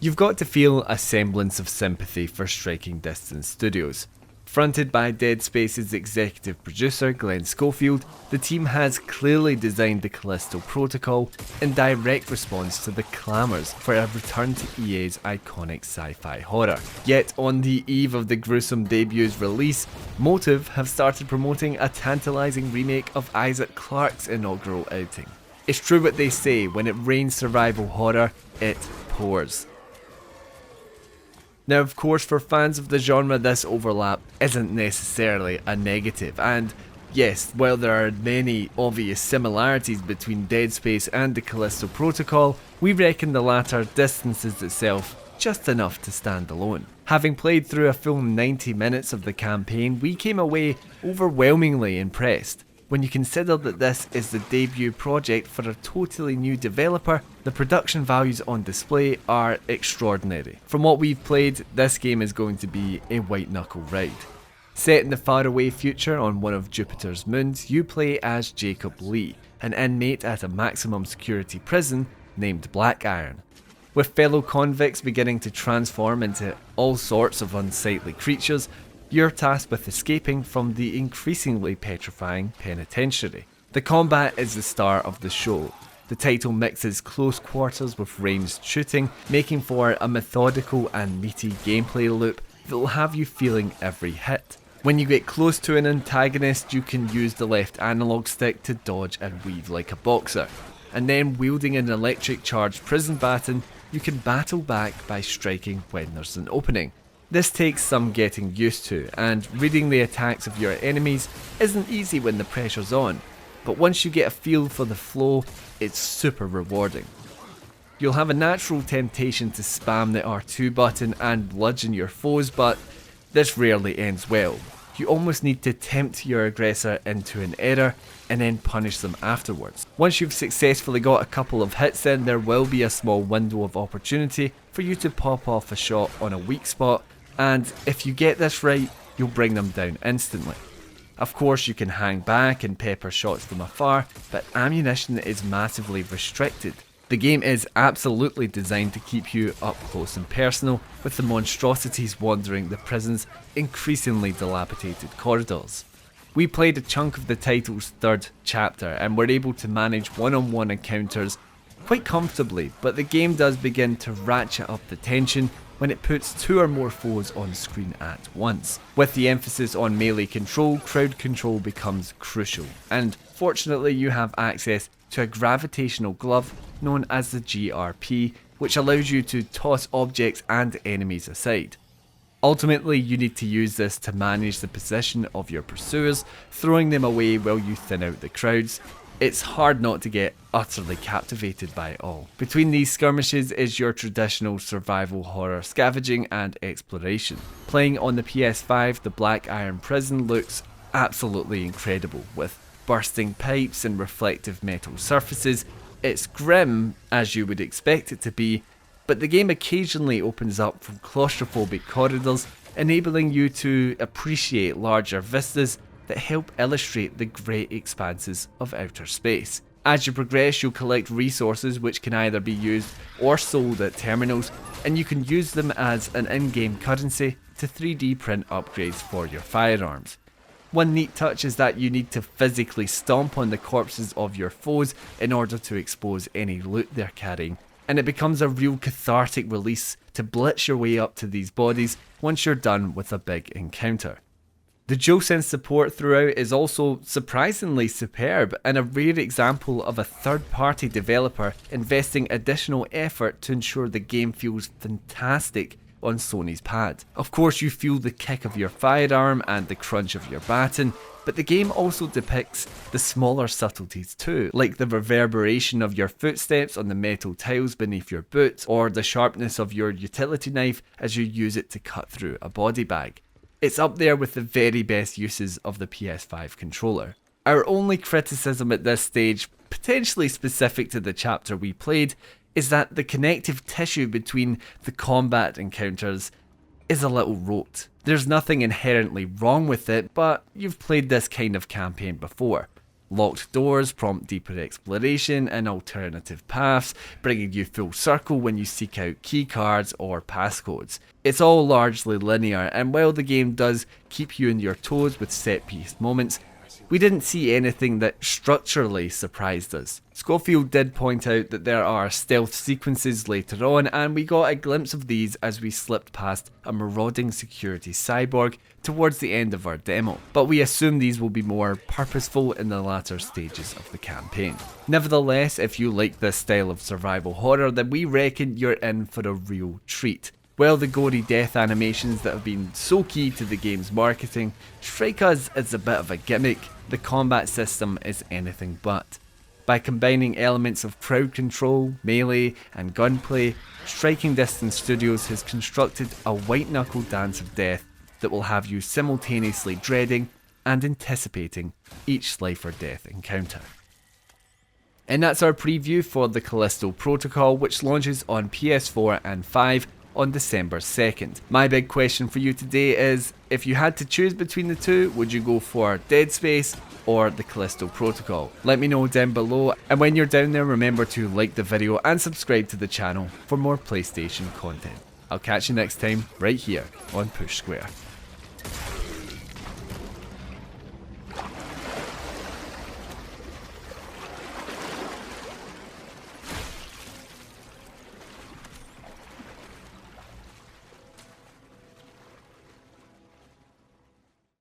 You've got to feel a semblance of sympathy for Striking Distance Studios. Fronted by Dead Space's executive producer Glenn Schofield, the team has clearly designed the Callisto Protocol in direct response to the clamours for a return to EA's iconic sci-fi horror. Yet on the eve of the gruesome debut's release, Motive have started promoting a tantalising remake of Isaac Clarke's inaugural outing. It's true what they say, when it rains survival horror, it pours. Now, of course, for fans of the genre, this overlap isn't necessarily a negative, and yes, while there are many obvious similarities between Dead Space and the Callisto Protocol, we reckon the latter distances itself just enough to stand alone. Having played through a full 90 minutes of the campaign, we came away overwhelmingly impressed. When you consider that this is the debut project for a totally new developer, the production values on display are extraordinary. From what we've played, this game is going to be a white-knuckle ride. Set in the faraway future on one of Jupiter's moons, you play as Jacob Lee, an inmate at a maximum security prison named Black Iron. With fellow convicts beginning to transform into all sorts of unsightly creatures, you're tasked with escaping from the increasingly petrifying penitentiary. The combat is the star of the show. The title mixes close quarters with ranged shooting, making for a methodical and meaty gameplay loop that will have you feeling every hit. When you get close to an antagonist, you can use the left analog stick to dodge and weave like a boxer. And then wielding an electric charged prison baton, you can battle back by striking when there's an opening. This takes some getting used to, and reading the attacks of your enemies isn't easy when the pressure's on, but once you get a feel for the flow, it's super rewarding. You'll have a natural temptation to spam the R2 button and bludgeon your foes, but this rarely ends well. You almost need to tempt your aggressor into an error and then punish them afterwards. Once you've successfully got a couple of hits in, there will be a small window of opportunity for you to pop off a shot on a weak spot, and if you get this right, you'll bring them down instantly. Of course, you can hang back and pepper shots from afar, but ammunition is massively restricted. The game is absolutely designed to keep you up close and personal, with the monstrosities wandering the prison's increasingly dilapidated corridors. We played a chunk of the title's third chapter and were able to manage one-on-one encounters quite comfortably, but the game does begin to ratchet up the tension when it puts two or more foes on screen at once. With the emphasis on melee control, crowd control becomes crucial, and fortunately you have access to a gravitational glove known as the GRP, which allows you to toss objects and enemies aside. Ultimately, you need to use this to manage the position of your pursuers, throwing them away while you thin out the crowds. It's hard not to get utterly captivated by it all. Between these skirmishes is your traditional survival horror scavenging and exploration. Playing on the PS5, the Black Iron Prison looks absolutely incredible, with bursting pipes and reflective metal surfaces. It's grim, as you would expect it to be, but the game occasionally opens up from claustrophobic corridors, enabling you to appreciate larger vistas that help illustrate the great expanses of outer space. As you progress, you'll collect resources which can either be used or sold at terminals, and you can use them as an in-game currency to 3D print upgrades for your firearms. One neat touch is that you need to physically stomp on the corpses of your foes in order to expose any loot they're carrying, and it becomes a real cathartic release to blitz your way up to these bodies once you're done with a big encounter. The DualSense support throughout is also surprisingly superb, and a rare example of a third-party developer investing additional effort to ensure the game feels fantastic on Sony's pad. Of course, you feel the kick of your firearm and the crunch of your baton, but the game also depicts the smaller subtleties too, like the reverberation of your footsteps on the metal tiles beneath your boot, or the sharpness of your utility knife as you use it to cut through a body bag. It's up there with the very best uses of the PS5 controller. Our only criticism at this stage, potentially specific to the chapter we played, is that the connective tissue between the combat encounters is a little rote. There's nothing inherently wrong with it, but you've played this kind of campaign before. Locked doors prompt deeper exploration and alternative paths, bringing you full circle when you seek out keycards or passcodes. It's all largely linear, and while the game does keep you on your toes with set-piece moments, we didn't see anything that structurally surprised us. Schofield did point out that there are stealth sequences later on, and we got a glimpse of these as we slipped past a marauding security cyborg towards the end of our demo, but we assume these will be more purposeful in the latter stages of the campaign. Nevertheless, if you like this style of survival horror, then we reckon you're in for a real treat. While the gory death animations that have been so key to the game's marketing strike us as a bit of a gimmick, the combat system is anything but. By combining elements of crowd control, melee, and gunplay, Striking Distance Studios has constructed a white-knuckle dance of death that will have you simultaneously dreading and anticipating each life or death encounter. And that's our preview for the Callisto Protocol, which launches on PS4 and 5 on December 2nd. My big question for you today is, if you had to choose between the two, would you go for Dead Space or the Callisto Protocol? Let me know down below, and when you're down there, remember to like the video and subscribe to the channel for more PlayStation content. I'll catch you next time right here on Push Square.